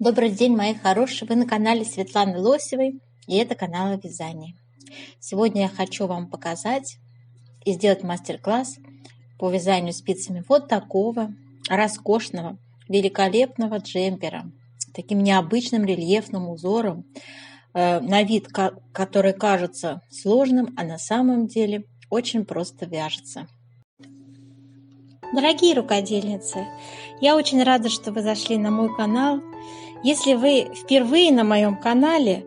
Добрый день, мои хорошие! Вы на канале Светланы Лосевой, и это канал о вязании. Сегодня я хочу вам показать и сделать мастер-класс по вязанию спицами вот такого роскошного, великолепного джемпера. Таким необычным рельефным узором, на вид который кажется сложным, а на самом деле очень просто вяжется. Дорогие рукодельницы, я очень рада, что вы зашли на мой канал. Если вы впервые на моем канале,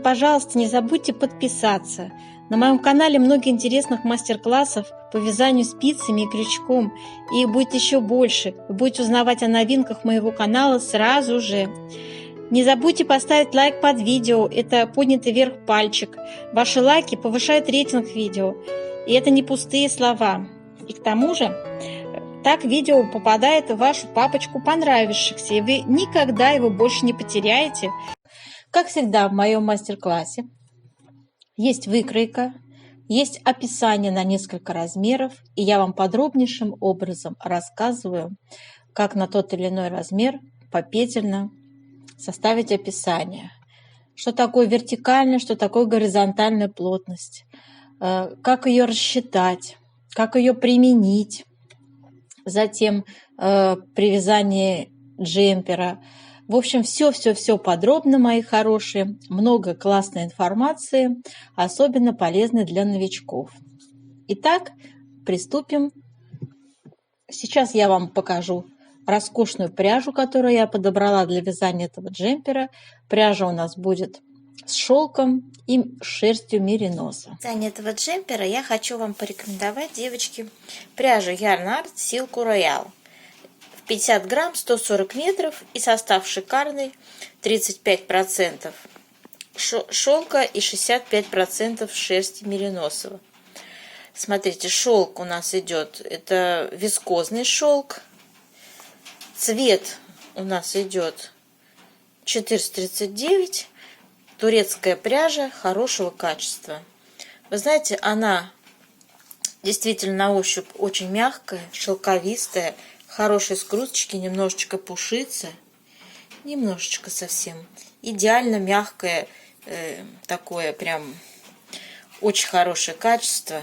пожалуйста, не забудьте подписаться. На моем канале много интересных мастер-классов по вязанию спицами и крючком. И их будет еще больше. Вы будете узнавать о новинках моего канала сразу же. Не забудьте поставить лайк под видео. Это поднятый вверх пальчик. Ваши лайки повышают рейтинг видео. И это не пустые слова. И к тому же, так видео попадает в вашу папочку понравившихся, и вы никогда его больше не потеряете. Как всегда в моем мастер-классе есть выкройка, есть описание на несколько размеров, и я вам подробнейшим образом рассказываю, как на тот или иной размер попетельно составить описание. Что такое вертикальная, что такое горизонтальная плотность, как ее рассчитать, как ее применить. Затем при вязании джемпера. В общем, все подробно, мои хорошие. Много классной информации, особенно полезной для новичков. Итак, приступим. Сейчас я вам покажу роскошную пряжу, которую я подобрала для вязания этого джемпера. Пряжа у нас будет с шелком и шерстью мериноса. Для вязания этого джемпера я хочу вам порекомендовать, девочки, пряжу Yarn Art Silk Royal. В 50 грамм 140 метров и состав шикарный: 35% шелка и 65% шерсти мериносового. Смотрите, шелк у нас идет, это вискозный шелк. Цвет у нас идет 439. Турецкая пряжа хорошего качества. Вы знаете, она действительно на ощупь очень мягкая, шелковистая, хорошей скруточки, немножечко пушится, немножечко совсем. Идеально мягкое, такое прям очень хорошее качество.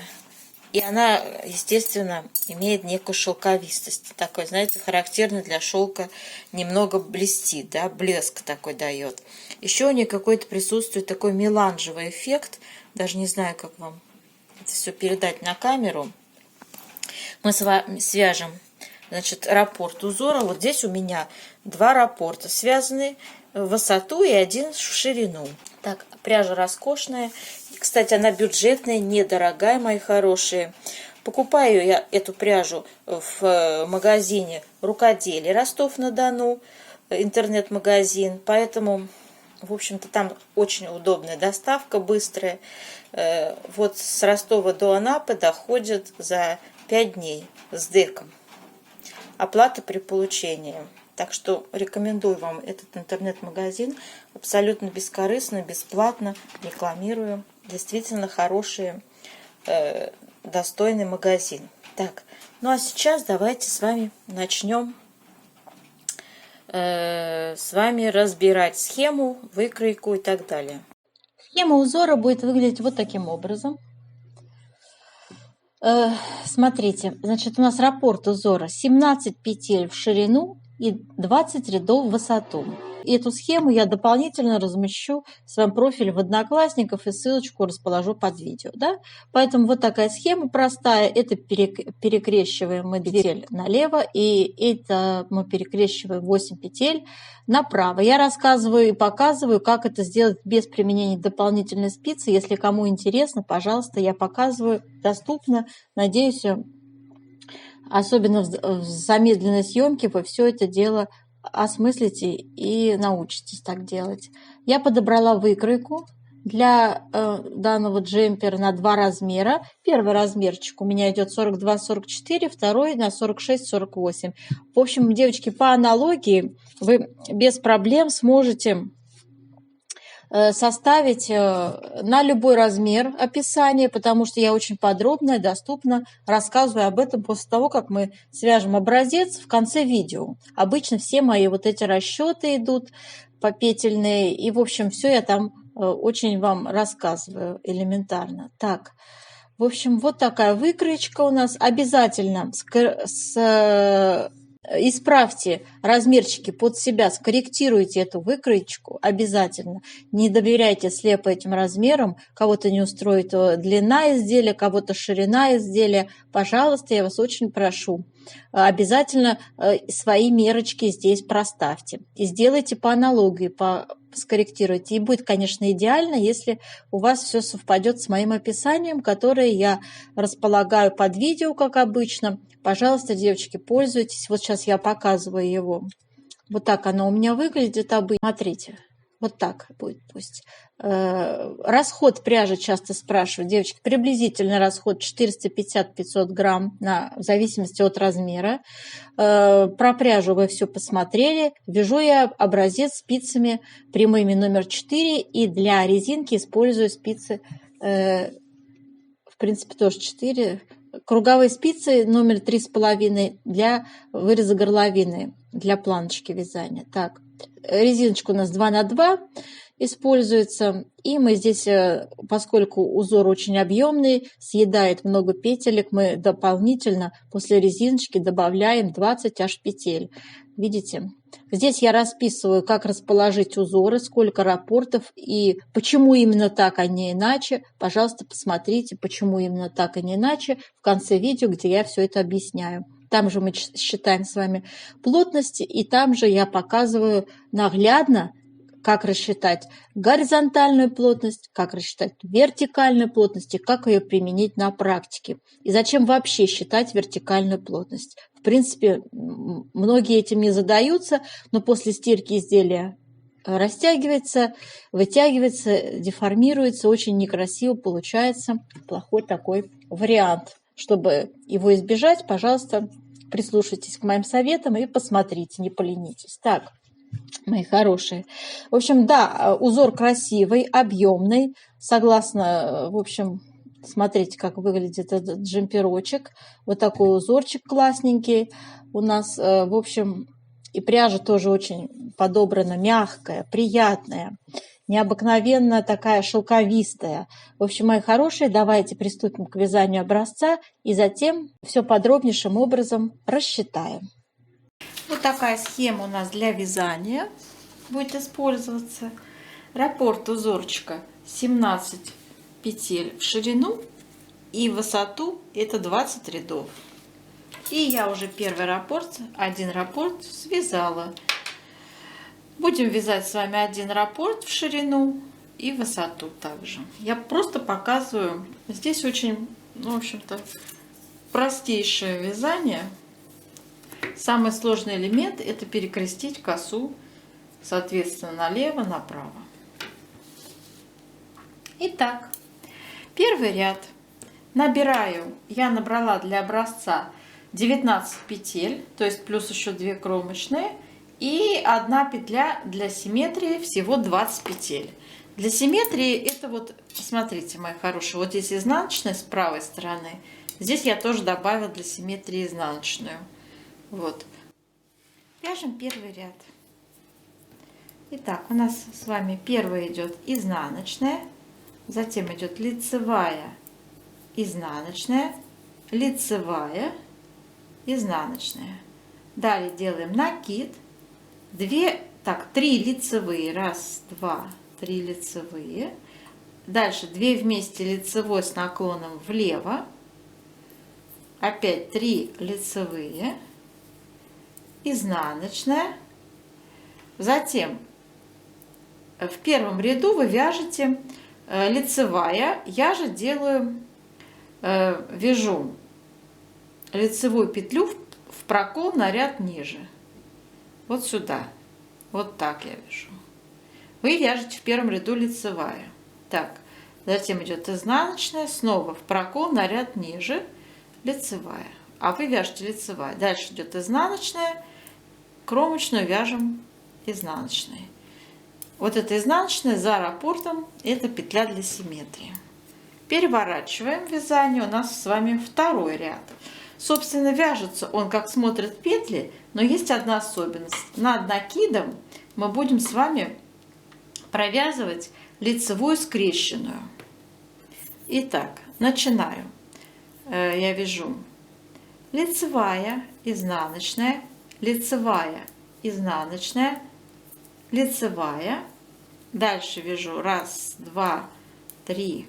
И она, естественно, имеет некую шелковистость. Такой, знаете, характерный для шелка, немного блестит, да, блеск такой дает. Еще у нее какой-то присутствует такой меланжевый эффект. Даже не знаю, как вам это все передать на камеру. Мы с вами свяжем, значит, раппорт узора. Вот здесь у меня два раппорта связаны в высоту и один в ширину. Так, пряжа роскошная. Кстати, она бюджетная, недорогая, мои хорошие. Покупаю я эту пряжу в магазине «Рукоделие» Ростов-на-Дону, интернет-магазин. Поэтому, в общем-то, там очень удобная доставка, быстрая. Вот с Ростова до Анапы доходит за 5 дней с ДЭКом. Оплата при получении. Так что рекомендую вам этот интернет-магазин. Абсолютно бескорыстно, бесплатно рекламирую. Действительно хороший, достойный магазин. Так, ну а сейчас давайте с вами начнем с вами разбирать схему, выкройку и так далее. Схема узора будет выглядеть вот таким образом. Смотрите, значит, у нас раппорт узора 17 петель в ширину и 20 рядов в высоту. И эту схему я дополнительно размещу в своем профиле в Одноклассниках и ссылочку расположу под видео. Да? Поэтому вот такая схема простая. Это перекрещиваем мы петель налево, и это мы перекрещиваем 8 петель направо. Я рассказываю и показываю, как это сделать без применения дополнительной спицы. Если кому интересно, пожалуйста, я показываю. Доступно. Надеюсь, особенно в замедленной съемке вы все это дело осмыслите и научитесь так делать. Я подобрала выкройку для данного джемпера на два размера. Первый размерчик у меня идет 42-44, второй на 46-48. В общем, девочки, по аналогии вы без проблем сможете составить на любой размер описание, потому что я очень подробно и доступно рассказываю об этом после того, как мы свяжем образец в конце видео. Обычно все мои вот эти расчеты идут попетельные. И, в общем, все я там очень вам рассказываю элементарно. Так, в общем, вот такая выкроечка у нас. Обязательно исправьте размерчики под себя, скорректируйте эту выкроечку обязательно. Не доверяйте слепо этим размерам. Кого-то не устроит длина изделия, кого-то ширина изделия. Пожалуйста, я вас очень прошу. Обязательно свои мерочки здесь проставьте. И сделайте по аналогии, скорректируйте. И будет, конечно, идеально, если у вас все совпадет с моим описанием, которое я располагаю под видео, как обычно. Пожалуйста, девочки, пользуйтесь. Вот сейчас я показываю его. Вот так оно у меня выглядит обычно. Смотрите, вот так будет пусть. Расход пряжи часто спрашивают. Девочки, приблизительный расход 450-500 грамм, в зависимости от размера. Про пряжу вы все посмотрели. Вяжу я образец спицами прямыми номер 4. И для резинки использую спицы, в принципе, тоже 4. Круговые спицы номер 3,5 для выреза горловины, для планочки вязания. Так, резиночка у нас 2 на 2 используется. И мы здесь, поскольку узор очень объемный, съедает много петелек, мы дополнительно после резиночки добавляем 20 аж петель. Видите? Здесь я расписываю, как расположить узоры, сколько раппортов и почему именно так, а не иначе. Пожалуйста, посмотрите, почему именно так, а не иначе в конце видео, где я все это объясняю. Там же мы считаем с вами плотности, и там же я показываю наглядно, как рассчитать горизонтальную плотность, как рассчитать вертикальную плотность и как ее применить на практике. И зачем вообще считать вертикальную плотность. В принципе, многие этим не задаются, но после стирки изделия растягивается, вытягивается, деформируется, очень некрасиво получается. Плохой такой вариант. Чтобы его избежать, пожалуйста, прислушайтесь к моим советам и посмотрите, не поленитесь. Так, мои хорошие. В общем, да, узор красивый, объемный. Согласно, в общем, смотрите, как выглядит этот джемперочек. Вот такой узорчик классненький у нас. В общем, и пряжа тоже очень подобрана, мягкая, приятная. Необыкновенно такая шелковистая. В общем, мои хорошие, давайте приступим к вязанию образца и затем все подробнейшим образом рассчитаем. Вот такая схема у нас для вязания будет использоваться. Раппорт узорчика 17 петель в ширину и в высоту это 20 рядов. И я уже первый раппорт, один раппорт связала. Будем вязать с вами один раппорт в ширину и высоту также. Я просто показываю. Здесь очень, в общем-то, простейшее вязание. Самый сложный элемент — это перекрестить косу, соответственно, налево, направо. Итак, первый ряд. Я набрала для образца 19 петель, то есть плюс еще 2 кромочные. И 1 петля для симметрии, всего 20 петель. Для симметрии это вот, смотрите, мои хорошие, вот здесь изнаночная с правой стороны. Здесь я тоже добавила для симметрии изнаночную. Вот. Вяжем первый ряд. Итак, у нас с вами первая идет изнаночная, затем идет лицевая, изнаночная, лицевая, изнаночная. Далее делаем накид. 3 лицевые, 1, 2, 3 лицевые, дальше 2 вместе лицевой с наклоном влево, опять 3 лицевые, изнаночная, затем в первом ряду вы вяжете лицевая, я же вяжу лицевую петлю в прокол на ряд ниже. Вот сюда. Вот так я вяжу. Вы вяжете в первом ряду лицевая. Так, затем идет изнаночная, снова в прокол на ряд ниже, лицевая. А вы вяжете лицевая. Дальше идет изнаночная, кромочную вяжем изнаночной. Вот эта изнаночная за раппортом, это петля для симметрии. Переворачиваем вязание. У нас с вами второй ряд. Собственно, вяжется он, как смотрят петли, но есть одна особенность. Над накидом мы будем с вами провязывать лицевую скрещенную. Итак, начинаю. Я вяжу лицевая, изнаночная, лицевая, изнаночная, лицевая. Дальше вяжу 1, 2, 3,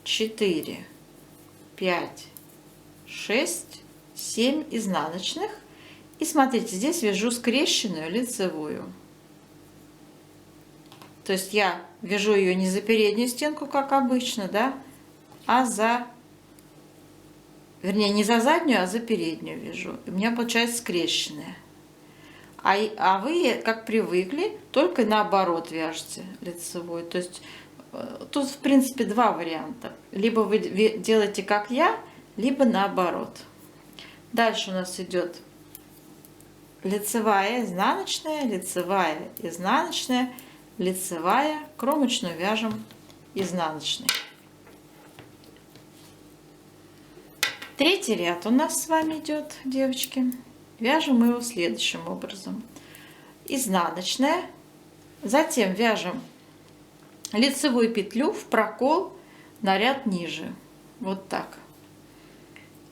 4, 5, 6, 7 изнаночных. И смотрите, здесь вяжу скрещенную лицевую. То есть я вяжу ее не за переднюю стенку, как обычно, да, а за, вернее, не за заднюю, а за переднюю вяжу. У меня получается скрещенная. А вы, как привыкли, только наоборот вяжете лицевой. То есть тут, в принципе, два варианта. Либо вы делаете, как я, либо наоборот. Дальше у нас идет лицевая, изнаночная, лицевая, изнаночная, лицевая, кромочную вяжем изнаночной. Третий ряд у нас с вами идет, девочки. Вяжем мы его следующим образом. Изнаночная, затем вяжем лицевую петлю в прокол на ряд ниже. Вот так.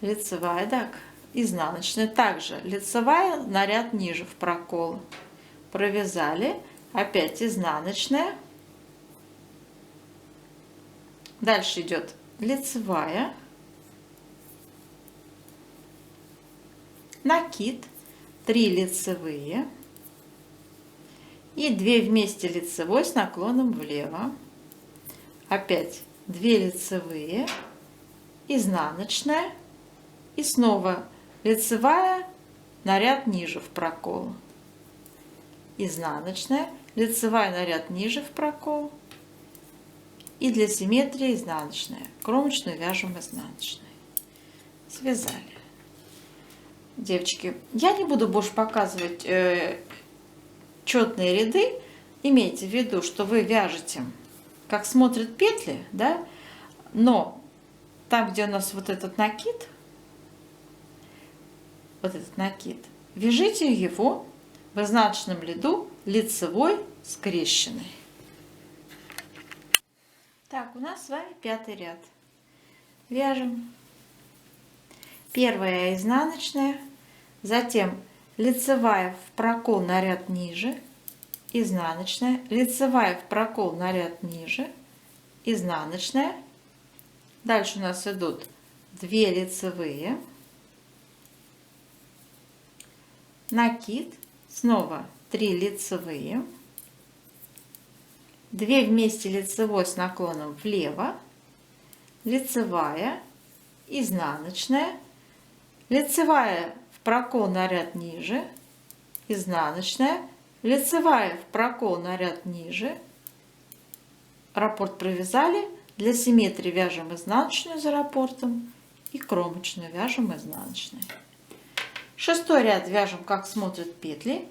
Лицевая, так, изнаночная. Также лицевая на ряд ниже в прокол. Провязали. Опять изнаночная. Дальше идет лицевая. Накид, 3 лицевые и 2 вместе лицевой с наклоном влево. Опять 2 лицевые, изнаночная и снова лицевая на ряд ниже в прокол. Изнаночная, лицевая на ряд ниже в прокол и для симметрии изнаночная. Кромочную вяжем изнаночной. Связали. Девочки, я не буду больше показывать четные ряды. Имейте в виду, что вы вяжете, как смотрят петли, да, но там, где у нас вот этот накид, вяжите его в изнаночном ряду лицевой скрещенной. Так, у нас с вами 5-й ряд. Вяжем. Первая изнаночная, затем лицевая в прокол на ряд ниже, изнаночная, лицевая в прокол на ряд ниже, изнаночная. Дальше у нас идут 2 лицевые, накид, снова 3 лицевые, 2 вместе лицевой с наклоном влево, лицевая, изнаночная, лицевая в прокол на ряд ниже, изнаночная, лицевая в прокол на ряд ниже, раппорт провязали, для симметрии вяжем изнаночную за раппортом и кромочную вяжем изнаночной. 6-й ряд вяжем, как смотрят петли,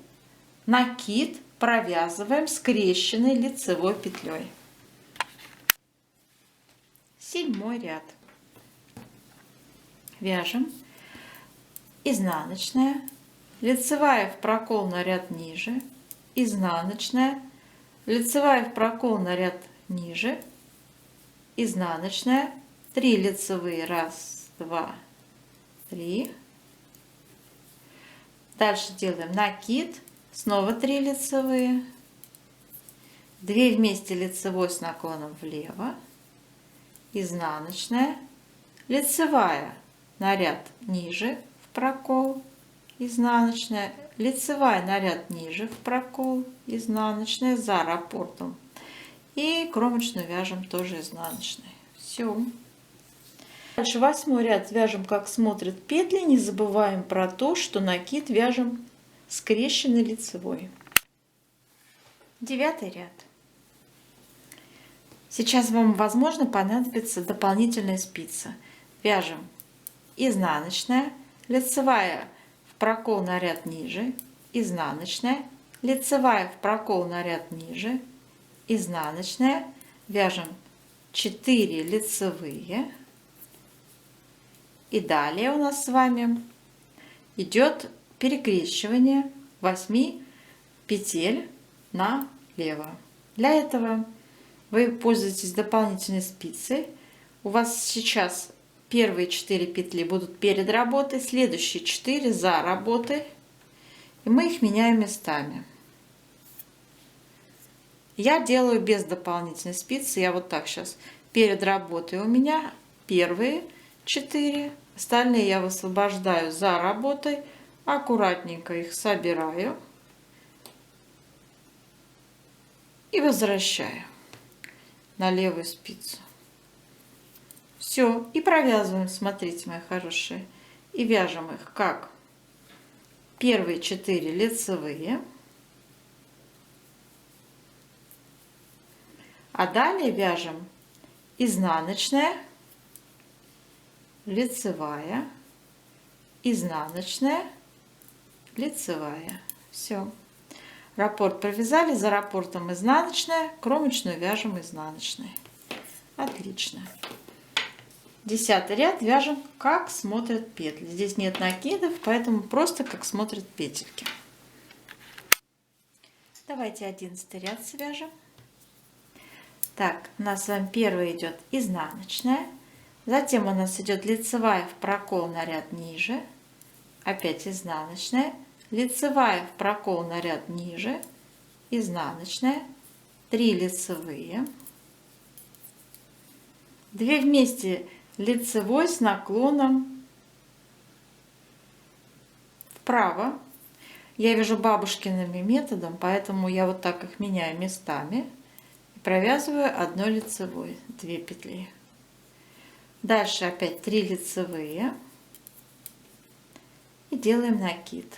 накид провязываем скрещенной лицевой петлей. 7-й ряд. Вяжем изнаночная, лицевая в прокол на ряд ниже, изнаночная, лицевая в прокол на ряд ниже, изнаночная, 3 лицевые, 1, 2, 3. Дальше делаем накид, снова 3 лицевые, 2 вместе лицевой с наклоном влево, изнаночная, лицевая на ряд ниже в прокол, изнаночная, лицевая на ряд ниже в прокол, изнаночная за раппортом и кромочную вяжем тоже изнаночной. Все. Дальше 8-й ряд вяжем, как смотрят петли, не забываем про то, что накид вяжем скрещенной лицевой. 9-й ряд. Сейчас вам, возможно, понадобится дополнительная спица. Вяжем изнаночная, лицевая в прокол на ряд ниже, изнаночная, лицевая в прокол на ряд ниже, изнаночная, вяжем 4 лицевые. И далее у нас с вами идет перекрещивание 8 петель налево. Для этого вы пользуетесь дополнительной спицей. У вас сейчас первые 4 петли будут перед работой, следующие 4 за работой. И мы их меняем местами. Я делаю без дополнительной спицы. Я вот так сейчас перед работой у меня первые 4. Остальные я высвобождаю за работой. Аккуратненько их собираю. И возвращаю на левую спицу. Все. И провязываем, смотрите, мои хорошие. И вяжем их как первые 4 лицевые. А далее вяжем изнаночная, лицевая, изнаночная, лицевая. Все. Раппорт провязали, за раппортом изнаночная, кромочную вяжем изнаночной. Отлично. 10 ряд вяжем, как смотрят петли. Здесь нет накидов, поэтому просто как смотрят петельки. Давайте 11 ряд свяжем. Так, у нас с вами первый идет изнаночная, затем у нас идет лицевая в прокол на ряд ниже, опять изнаночная, лицевая в прокол на ряд ниже, изнаночная, 3 лицевые, 2 вместе лицевой с наклоном вправо. Я вяжу бабушкиным методом, поэтому я вот так их меняю местами. Провязываю 1 лицевой, 2 петли. Дальше опять 3 лицевые и делаем накид.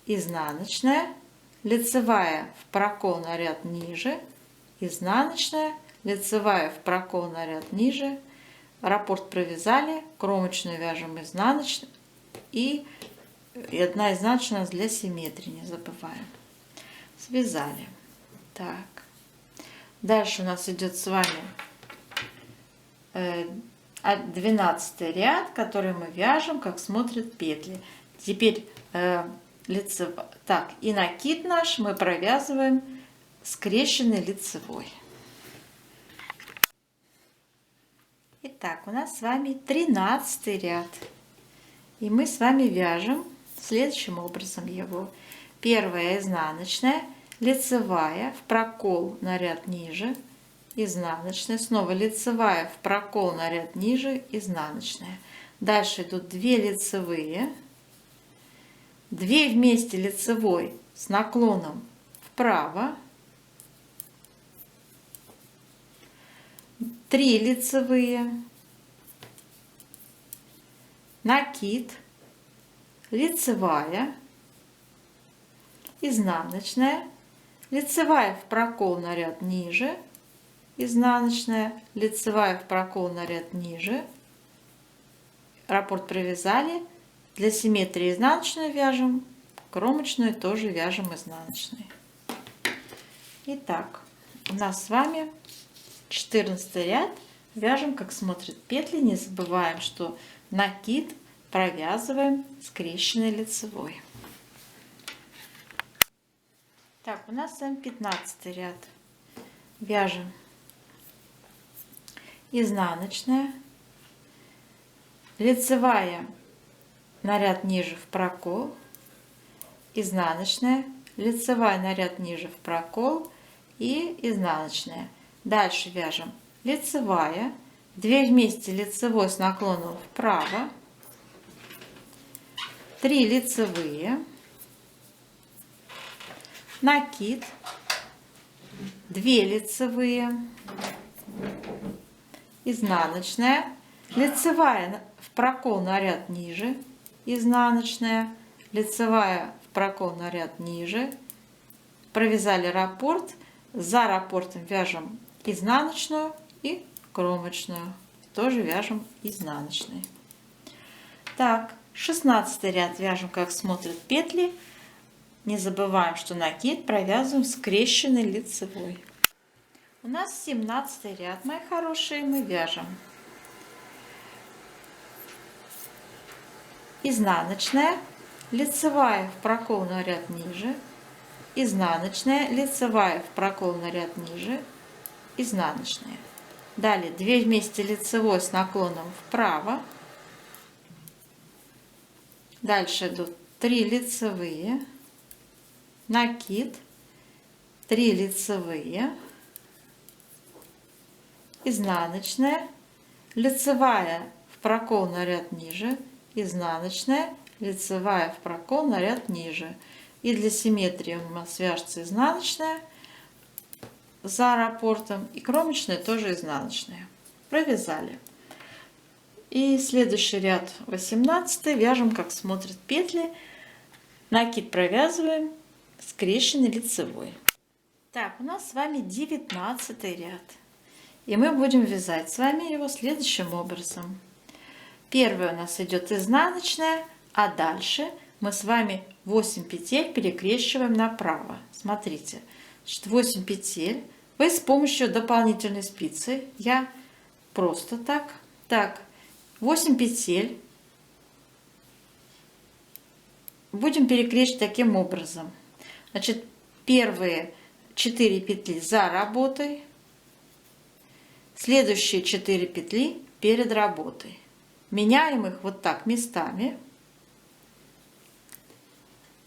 Изнаночная, лицевая в прокол на ряд ниже, изнаночная, лицевая в прокол на ряд ниже. Раппорт провязали, кромочную вяжем изнаночную и 1 изнаночная для симметрии, не забываем. Связали. Так. Дальше у нас идет с вами 12 ряд, который мы вяжем, как смотрят петли. Теперь так, и накид наш мы провязываем скрещенный лицевой. Итак, у нас с вами 13 ряд. И мы с вами вяжем следующим образом его. Первая изнаночная, лицевая в прокол на ряд ниже, изнаночная, снова лицевая в прокол на ряд ниже, изнаночная. Дальше идут 2 лицевые, 2 вместе лицевой с наклоном вправо, 3 лицевые, накид, лицевая, изнаночная, лицевая в прокол на ряд ниже, изнаночная, лицевая в прокол на ряд ниже. Раппорт провязали, для симметрии изнаночную вяжем, кромочную тоже вяжем изнаночной. Итак, у нас с вами 14 ряд, вяжем как смотрят петли, не забываем, что накид провязываем скрещенной лицевой. Так, у нас с вами 15 ряд. Вяжем изнаночная, лицевая на ряд ниже в прокол, изнаночная, лицевая на ряд ниже в прокол и изнаночная. Дальше вяжем лицевая, 2 вместе лицевой с наклоном вправо, 3 лицевые, накид, 2 лицевые, изнаночная, лицевая в прокол на ряд ниже, изнаночная, лицевая в прокол на ряд ниже. Провязали раппорт, за раппортом вяжем изнаночную и кромочную, тоже вяжем изнаночной. Так, 16 ряд вяжем как смотрят петли. Не забываем, что накид провязываем скрещенной лицевой. У нас 17 ряд, мои хорошие, мы вяжем изнаночная, лицевая в прокол на ряд ниже, изнаночная, лицевая в прокол на ряд ниже, изнаночная. Далее 2 вместе лицевой с наклоном вправо. Дальше идут 3 лицевые, накид, 3 лицевые, изнаночная, лицевая в прокол на ряд ниже, изнаночная, лицевая в прокол на ряд ниже. И для симметрии у нас свяжется изнаночная за раппортом и кромочная тоже изнаночная. Провязали. И следующий ряд 18 вяжем, как смотрят петли. Накид провязываем скрещенный лицевой. Так, у нас с вами 19 ряд. И мы будем вязать с вами его следующим образом. Первая у нас идет изнаночная, а дальше мы с вами 8 петель перекрещиваем направо. Смотрите, 8 петель. Вы с помощью дополнительной спицы, я просто так, 8 петель будем перекрещивать таким образом. Значит, первые 4 петли за работой, следующие 4 петли перед работой. Меняем их вот так местами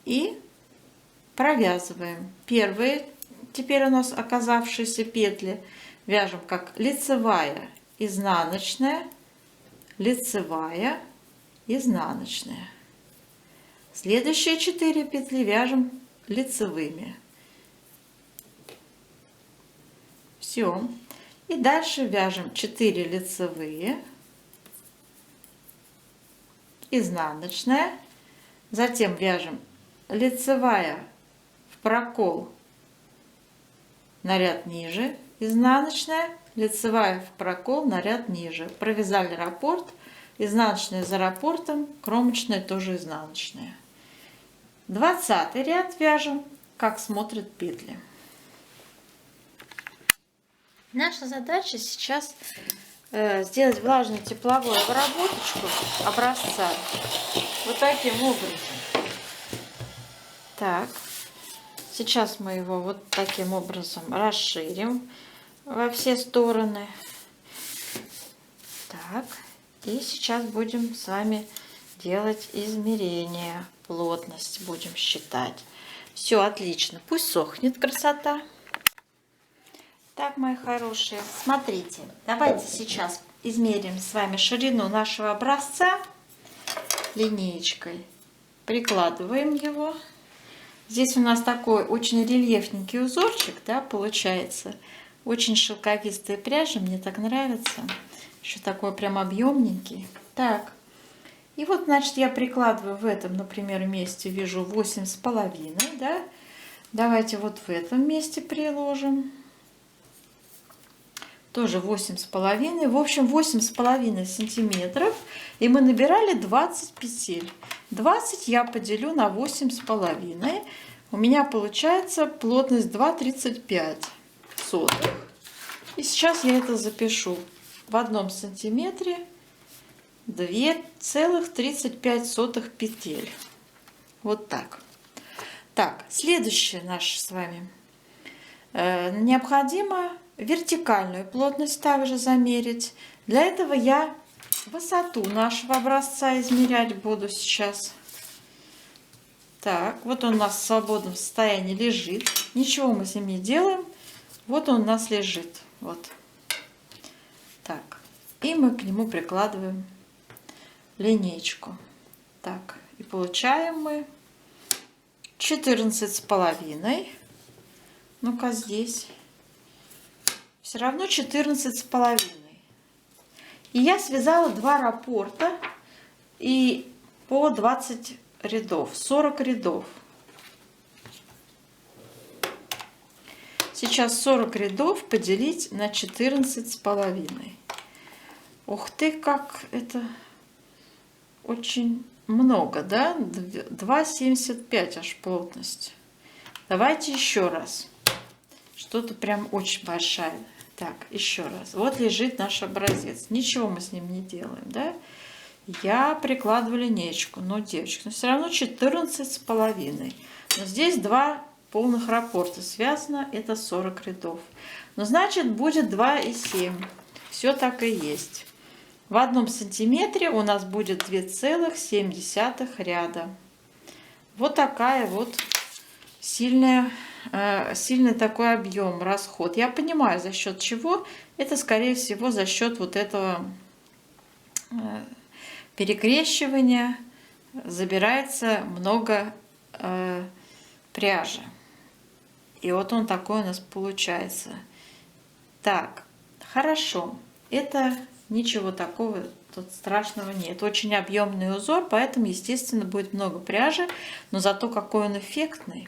и провязываем. Первые теперь у нас оказавшиеся петли вяжем как лицевая, изнаночная, лицевая, изнаночная. Следующие 4 петли вяжем лицевыми. Все. И дальше вяжем 4 лицевые, изнаночная, затем вяжем лицевая в прокол на ряд ниже, изнаночная, лицевая в прокол на ряд ниже. Провязали раппорт, изнаночная за раппортом, кромочная тоже изнаночная. 20 ряд вяжем, как смотрят петли. Наша задача сейчас сделать влажную тепловую обработочку образца вот таким образом. Так, сейчас мы его вот таким образом расширим во все стороны. Так, и сейчас будем с вами делать измерения, плотность будем считать. Все отлично, пусть сохнет красота. Так, мои хорошие, смотрите, давайте сейчас измерим с вами ширину нашего образца линеечкой. Прикладываем его. Здесь у нас такой очень рельефненький узорчик, да, получается. Очень шелковистая пряжа, мне так нравится. Еще такой прям объемненький. Так, и вот, значит, я прикладываю в этом, например, месте, вижу 8,5, да. Давайте вот в этом месте приложим. Тоже 8,5. В общем, 8,5 сантиметров. И мы набирали 20 петель. 20 я поделю на 8,5. У меня получается плотность 2,35. И сейчас я это запишу. В 1 сантиметре 2,35 петель. Вот так. Так, следующее наше с вами. Необходимо вертикальную плотность также замерить. Для этого я высоту нашего образца измерять буду сейчас. Так, вот он у нас в свободном состоянии лежит. Ничего мы с ним не делаем. Вот он у нас лежит. Вот. Так. И мы к нему прикладываем линеечку. Так. И получаем мы 14,5. Ну-ка здесь. Все равно 14,5. И я связала 2 раппорта и по 20 рядов, 40 рядов. Сейчас 40 рядов поделить на 14,5. Ух ты, как это очень много, да? 2,75 аж плотность. Давайте еще раз. Что-то прям очень большая. Так, еще раз. Вот лежит наш образец. Ничего мы с ним не делаем, да? Я прикладываю линеечку. Но, девочки, но все равно 14,5. Но здесь 2 полных раппорта связано, это 40 рядов. Но значит будет 2,7. Все так и есть. В 1 сантиметре у нас будет 2,7 ряда. Вот такая вот сильный такой объем, расход. Я понимаю, за счет чего. Это, скорее всего, за счет вот этого перекрещивания забирается много пряжи. И вот он такой у нас получается. Так, хорошо. Это ничего такого тут страшного нет. Очень объемный узор, поэтому, естественно, будет много пряжи, но зато какой он эффектный.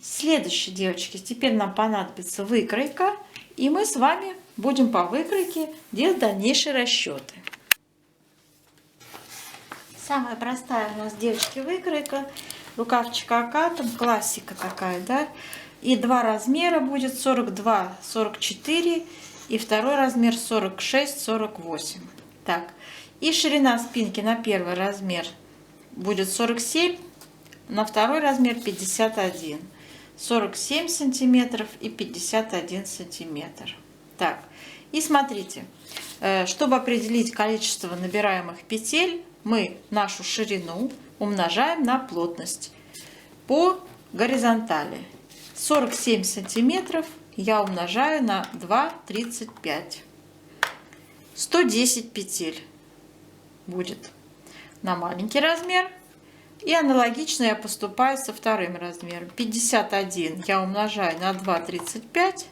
Следующие, девочки, теперь нам понадобится выкройка, и мы с вами будем по выкройке делать дальнейшие расчеты. Самая простая у нас, девочки, выкройка. Рукавчик акатом, классика такая, да? И два размера будет 42, 44 и второй размер 46, 48. Так, и ширина спинки на первый размер будет 47, на второй размер 51. 47 сантиметров и 51 сантиметр. Так, и смотрите, чтобы определить количество набираемых петель, мы нашу ширину умножаем на плотность по горизонтали. 47 сантиметров я умножаю на 2,35. 110 петель будет на маленький размер. И аналогично я поступаю со вторым размером. 51 я умножаю на 2,35.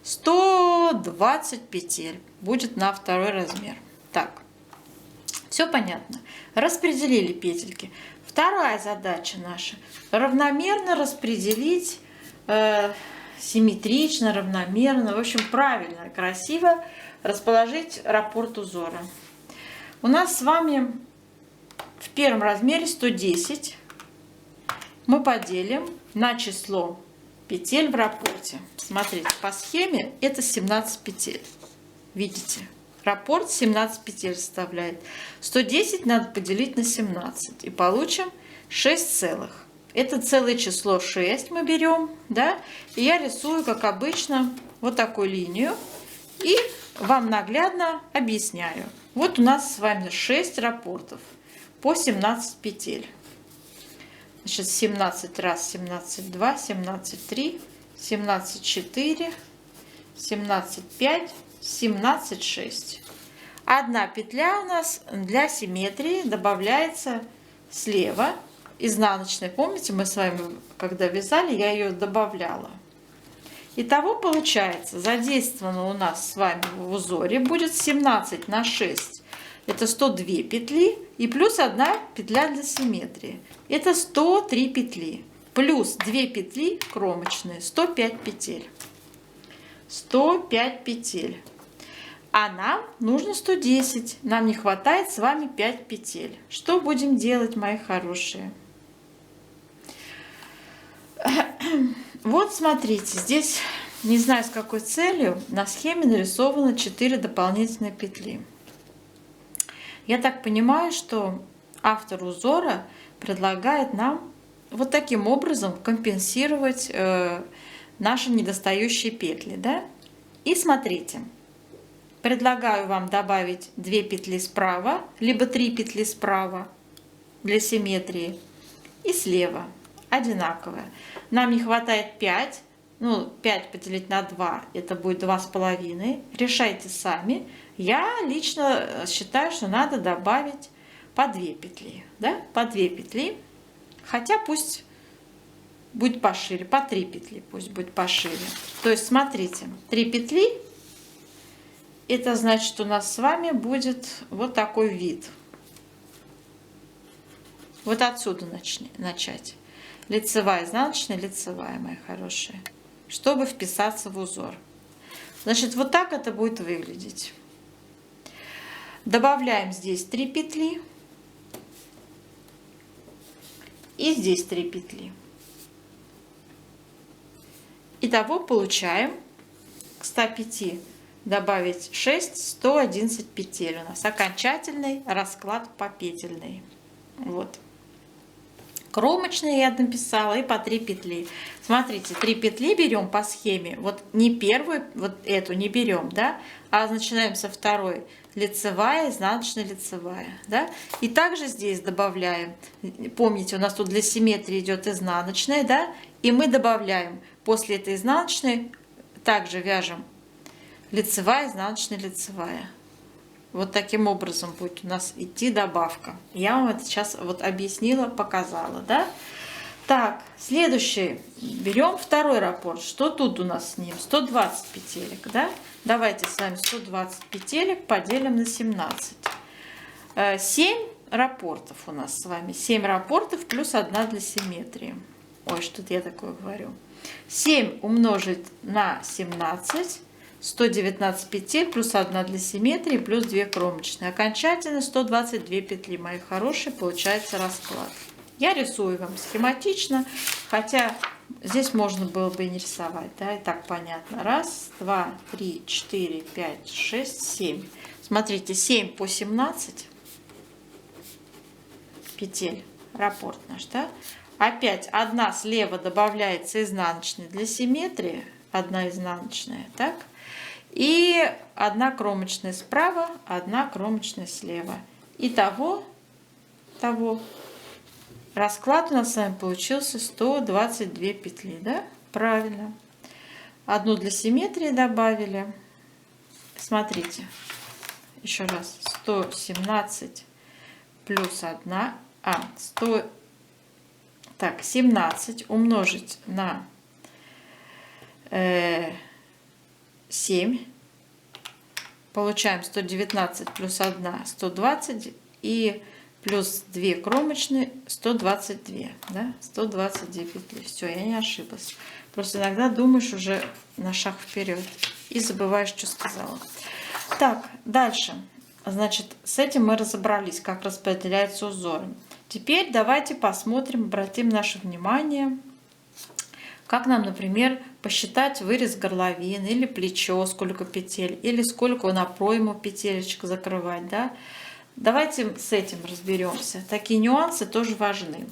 120 петель будет на второй размер. Так, все понятно. Распределили петельки. Вторая задача наша — равномерно распределить, симметрично, равномерно, в общем, правильно, красиво расположить раппорт узора. У нас с вами в первом размере 110 мы поделим на число петель в раппорте. Смотрите, по схеме это 17 петель. Видите? Раппорт 17 петель составляет. 110 надо поделить на 17. И получим 6 целых. Это целое число 6 мы берем. Да? И я рисую, как обычно, вот такую линию. И вам наглядно объясняю. Вот у нас с вами 6 раппортов по 17 петель. Значит, 17 раз, 17 2, 17 3, 17 4, 17 5, 17 6. Одна петля у нас для симметрии добавляется слева, изнаночной. Помните, мы с вами, когда вязали, я ее добавляла. Итого получается, задействовано у нас с вами в узоре будет 17 на 6. Это 102 петли и плюс 1 петля для симметрии. Это 103 петли. Плюс 2 петли кромочные, 105 петель. 105 петель. А нам нужно 110. Нам не хватает с вами 5 петель. Что будем делать, мои хорошие? Вот смотрите, здесь, не знаю с какой целью, на схеме нарисовано 4 дополнительные петли. Я так понимаю, что автор узора предлагает нам вот таким образом компенсировать наши недостающие петли. Да? И смотрите, предлагаю вам добавить 2 петли справа, либо 3 петли справа для симметрии и слева одинаковое. Нам не хватает 5, 5 поделить на 2, это будет 2,5. Решайте сами. Я лично считаю, что надо добавить по 2 петли. Да? По 2 петли. Хотя пусть будет пошире. По 3 петли пусть будет пошире. То есть, смотрите, 3 петли. Это значит, у нас с вами будет вот такой вид. Вот отсюда начать. Лицевая, изнаночная, лицевая, мои хорошие. Чтобы вписаться в узор. Значит, вот так это будет выглядеть. Добавляем здесь 3 петли. И здесь 3 петли. Итого получаем к 105 добавить 6, 111 петель. У нас окончательный расклад попетельный. Вот. Кромочные я написала и по 3 петли. Смотрите, 3 петли берем по схеме. Вот не первую, вот эту не берем, да, а начинаем со второй. Лицевая, изнаночная, лицевая, да. И также здесь добавляем. Помните, у нас тут для симметрии идет изнаночная, да, и мы добавляем после этой изнаночной, также вяжем лицевая, изнаночная, лицевая. Вот таким образом будет у нас идти добавка. Я вам это сейчас вот объяснила, показала, да? Так, следующий. Берем второй раппорт. Что тут у нас с ним? 120 петелек, да? Давайте с вами 120 петелек поделим на 17. 7 раппортов у нас с вами. 7 раппортов плюс 1 для симметрии. Ой, что-то я такое говорю. 7 умножить на 17. 119 петель плюс 1 для симметрии плюс 2 кромочные. Окончательно 122 петли, мои хорошие, получается расклад. Я рисую вам схематично, хотя здесь можно было бы и не рисовать, да, и так понятно. Раз, два, три, 4, 5, 6, 7. Смотрите, 7 по 17 петель, раппорт наш, да. Опять одна слева добавляется изнаночная для симметрии, одна изнаночная, так. И 1 кромочная справа, 1 кромочная слева. Итого расклад у нас с вами получился 122 петли, да? Правильно. Одну для симметрии добавили. Смотрите, еще раз, 117 плюс 1, 17 умножить на 7, получаем 119 плюс 1, 120, и плюс 2 кромочные, 122, да, 122 петли. Все, я не ошиблась. Просто иногда думаешь уже на шаг вперед и забываешь, что сказала. Так, дальше. Значит, с этим мы разобрались, как распределяются узоры. Теперь давайте посмотрим, обратим наше внимание, как нам, например, посчитать вырез горловины или плечо, сколько петель, или сколько на пройму петелечек закрывать, да? Давайте с этим разберемся. Такие нюансы тоже важны.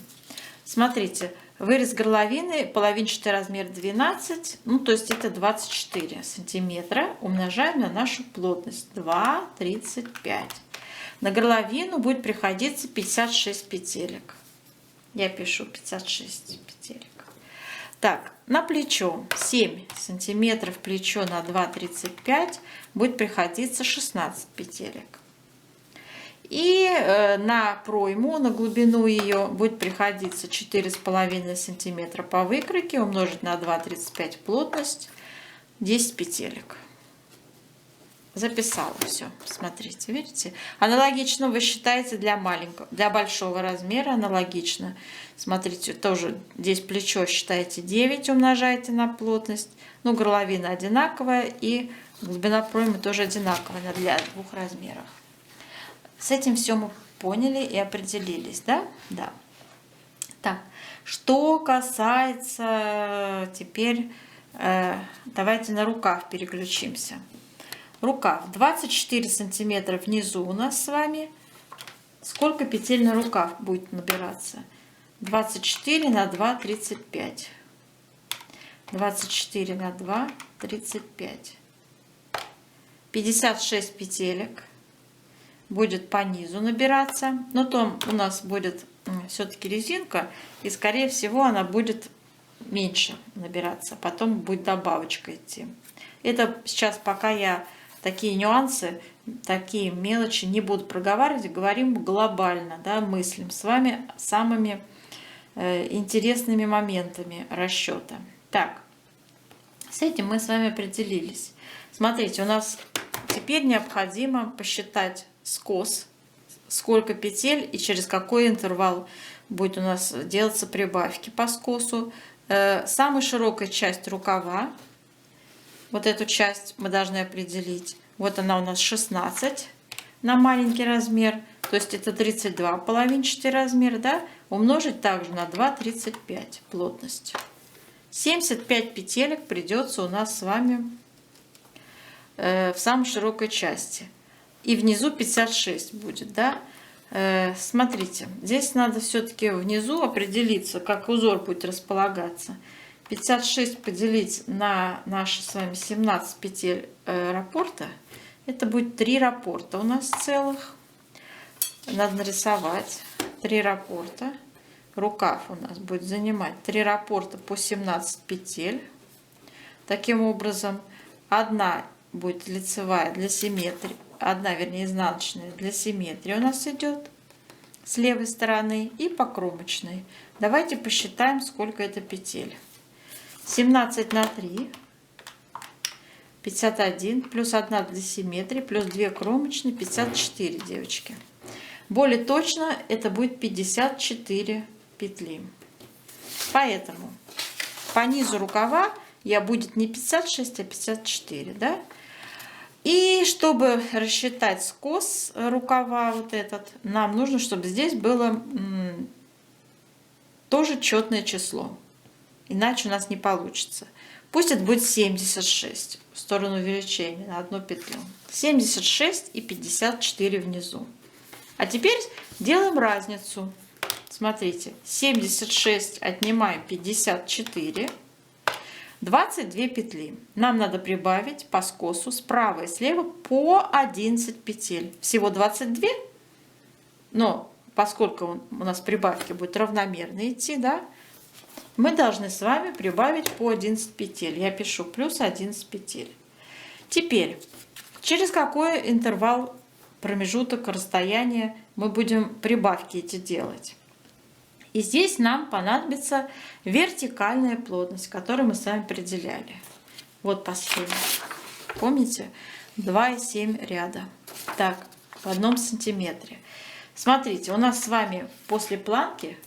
Смотрите, вырез горловины, половинчатый размер 12, ну то есть это 24 сантиметра, умножаем на нашу плотность 2,35. На горловину будет приходиться 56 петелек. Я пишу 56 петелек. Так, на плечо 7 сантиметров, плечо на 2,35 будет приходиться 16 петелек. И на пройму, на глубину ее будет приходиться 4,5 сантиметра по выкройке, умножить на 2,35 плотность, 10 петелек. Записала все. Смотрите, видите? Аналогично вы считаете для маленького, для большого размера аналогично. Смотрите, тоже здесь плечо считаете 9, умножаете на плотность. Ну, горловина одинаковая и глубина проймы тоже одинаковая для двух размеров. С этим все мы поняли и определились, да? Да. Так, что касается теперь, давайте на рукав переключимся. Рукав 24 сантиметра внизу у нас с вами. Сколько петель на рукав будет набираться? 24 на 2, 35. 24 на 2, 35. 56 петелек будет по низу набираться. Но там у нас будет все-таки резинка, и скорее всего она будет меньше набираться. Потом будет добавочка идти. Это сейчас пока я такие нюансы, такие мелочи не буду проговаривать, говорим глобально, да, мыслим с вами самыми интересными моментами расчета. Так, с этим мы с вами определились. Смотрите, у нас теперь необходимо посчитать скос, сколько петель и через какой интервал будет у нас делаться прибавки по скосу. Самая широкая часть рукава, вот эту часть мы должны определить. Вот она у нас 16 на маленький размер, то есть это 32 половинчатый размер, да, умножить также на 2,35 плотность. 75 петелек придется у нас с вами в самой широкой части. И внизу 56 будет, да. Смотрите, здесь надо все-таки внизу определиться, как узор будет располагаться. 56 поделить на наши с вами 17 петель раппорта. Это будет 3 раппорта у нас целых. Надо нарисовать 3 раппорта. Рукав у нас будет занимать 3 раппорта по 17 петель. Таким образом, одна будет лицевая для симметрии, одна, вернее, изнаночная для симметрии у нас идет с левой стороны и по кромочной. Давайте посчитаем, сколько это петель. 17 на 3, 51, плюс 1 для симметрии, плюс 2 кромочные, 54, девочки. Более точно это будет 54 петли. Поэтому по низу рукава я будет не 56, а 54, да? И чтобы рассчитать скос рукава вот этот, нам нужно, чтобы здесь было тоже четное число. Иначе у нас не получится. Пусть это будет 76 в сторону увеличения на одну петлю. 76 и 54 внизу. А теперь делаем разницу. Смотрите, 76 отнимаем 54. 22 петли. Нам надо прибавить по скосу справа и слева по 11 петель. Всего 22. Но поскольку у нас прибавки будут равномерно идти, да, мы должны с вами прибавить по 11 петель. Я пишу плюс 11 петель. Теперь, через какой интервал, промежуток, расстояние мы будем прибавки эти делать? И здесь нам понадобится вертикальная плотность, которую мы с вами определяли. Вот по схеме. Помните? 2,7 ряда. Так, в 1 сантиметре. Смотрите, у нас с вами после планки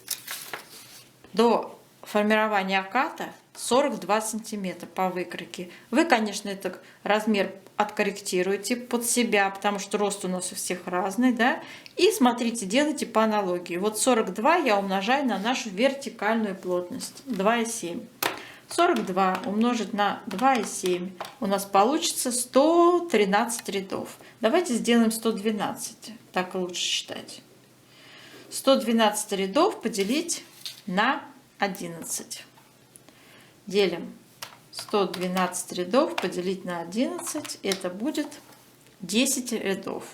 до формирования оката 42 сантиметра по выкройке. Вы, конечно, этот размер откорректируете под себя, потому что рост у нас у всех разный, да? И смотрите, делайте по аналогии. Вот 42 я умножаю на нашу вертикальную плотность. 2,7. 42 умножить на 2,7. У нас получится 113 рядов. Давайте сделаем 112. Так лучше считать. 112 рядов поделить на 11. Делим 112 рядов поделить на 11. Это будет 10 рядов.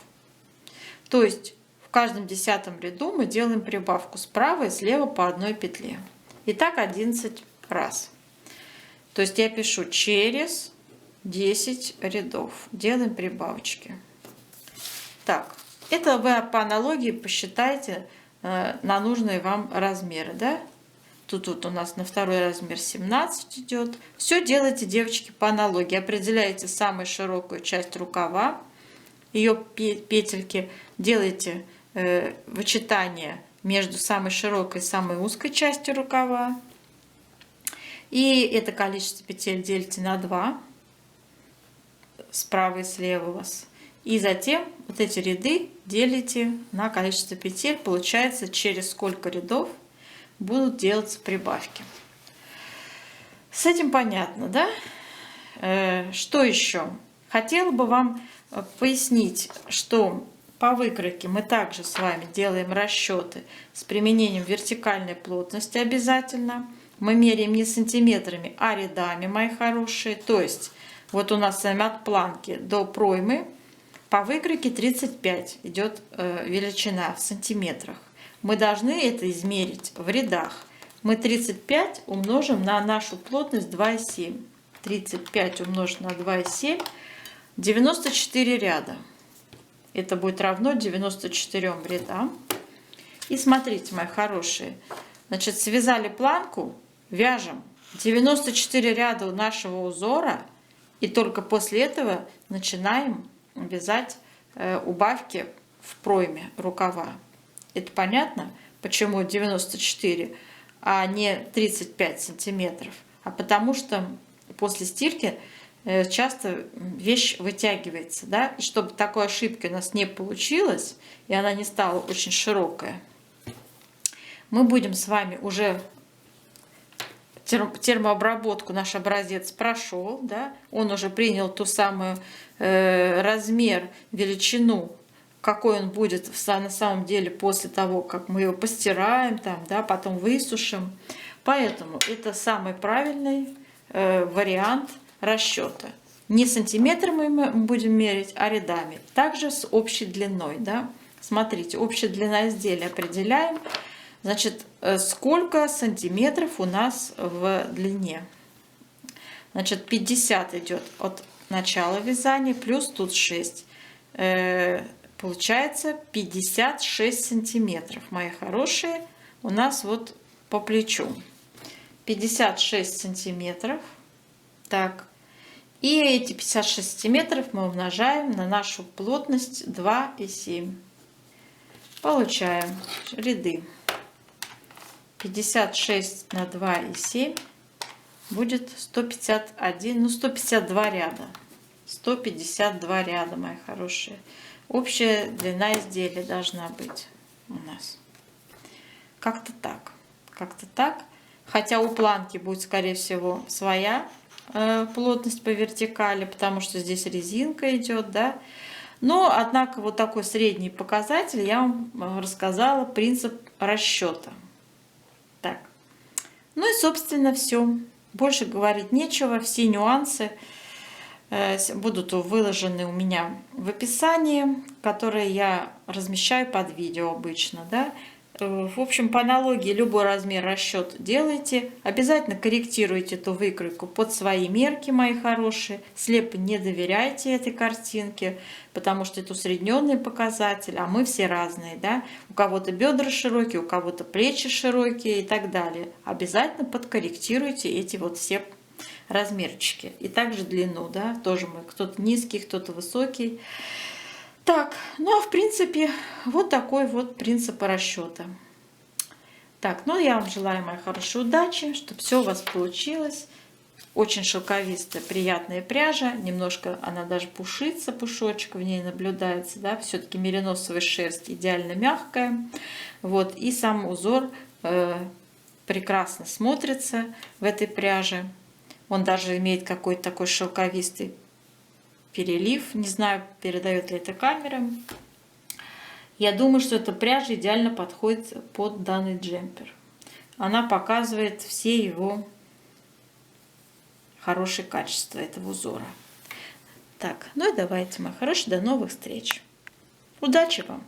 То есть в каждом 10 ряду мы делаем прибавку справа и слева по одной петле. Итак, 11 раз. То есть я пишу через 10 рядов. Делаем прибавочки. Так, это вы по аналогии посчитайте на нужные вам размеры, да? Тут у нас на второй размер 17 идет. Все делайте, девочки, по аналогии. Определяете самую широкую часть рукава, ее петельки, делайте вычитание между самой широкой и самой узкой частью рукава. И это количество петель делите на 2, справа и слева у вас. И затем вот эти ряды делите на количество петель. Получается, через сколько рядов будут делаться прибавки. С этим понятно, да? Что еще? Хотела бы вам пояснить, что по выкройке мы также с вами делаем расчеты с применением вертикальной плотности обязательно. Мы меряем не сантиметрами, а рядами, мои хорошие. То есть вот у нас с вами от планки до проймы по выкройке 35 идет величина в сантиметрах. Мы должны это измерить в рядах. Мы 35 умножим на нашу плотность 2,7. 35 умножить на 2,7. 94 ряда. Это будет равно 94 рядам. И смотрите, мои хорошие. Значит, связали планку, вяжем 94 ряда у нашего узора. И только после этого начинаем вязать убавки в пройме рукава. Это понятно, почему 94, а не 35 сантиметров? А потому что после стирки часто вещь вытягивается, да? И чтобы такой ошибки у нас не получилось, и она не стала очень широкая, мы будем с вами уже термообработку, наш образец прошел, да? Он уже принял ту самую размер, величину какой он будет на самом деле после того, как мы его постираем, там, да, потом высушим. Поэтому это самый правильный вариант расчета. Не сантиметрами мы будем мерить, а рядами. Также с общей длиной. Да? Смотрите, общая длина изделия определяем. Значит, сколько сантиметров у нас в длине. Значит, 50 идет от начала вязания, плюс тут 6. Получается 56 сантиметров, мои хорошие, у нас вот по плечу. 56 сантиметров. Так. И эти 56 сантиметров мы умножаем на нашу плотность 2,7. Получаем ряды. 56 на 2,7 будет 151, ну 152 ряда. 152 ряда, мои хорошие. Общая длина изделия должна быть у нас. Как-то так. Как-то так. Хотя у планки будет, скорее всего, своя плотность по вертикали, потому что здесь резинка идет, да. Но, однако, вот такой средний показатель я вам рассказала, принцип расчета. Так. Ну и, собственно, все. Больше говорить нечего. Все нюансы будут выложены у меня в описании, которые я размещаю под видео обычно, да. В общем, по аналогии любой размер расчет делайте. Обязательно корректируйте эту выкройку под свои мерки, мои хорошие. Слепо не доверяйте этой картинке, потому что это усредненный показатель, а мы все разные, да. У кого-то бедра широкие, у кого-то плечи широкие и так далее. Обязательно подкорректируйте эти вот все размерчики. И также длину, да, тоже мы кто-то низкий, кто-то высокий. Так, ну а в принципе вот такой вот принцип расчета. Так, ну я вам желаю, мои хорошие, удачи, чтобы все у вас получилось. Очень шелковистая, приятная пряжа, немножко она даже пушится, пушочек в ней наблюдается, да, все-таки мериносовая шерсть идеально мягкая. Вот, и сам узор прекрасно смотрится в этой пряже. Он даже имеет какой-то такой шелковистый перелив. Не знаю, передает ли это камера. Я думаю, что эта пряжа идеально подходит под данный джемпер. Она показывает все его хорошие качества этого узора. Так, ну и давайте, мои хорошие, до новых встреч. Удачи вам!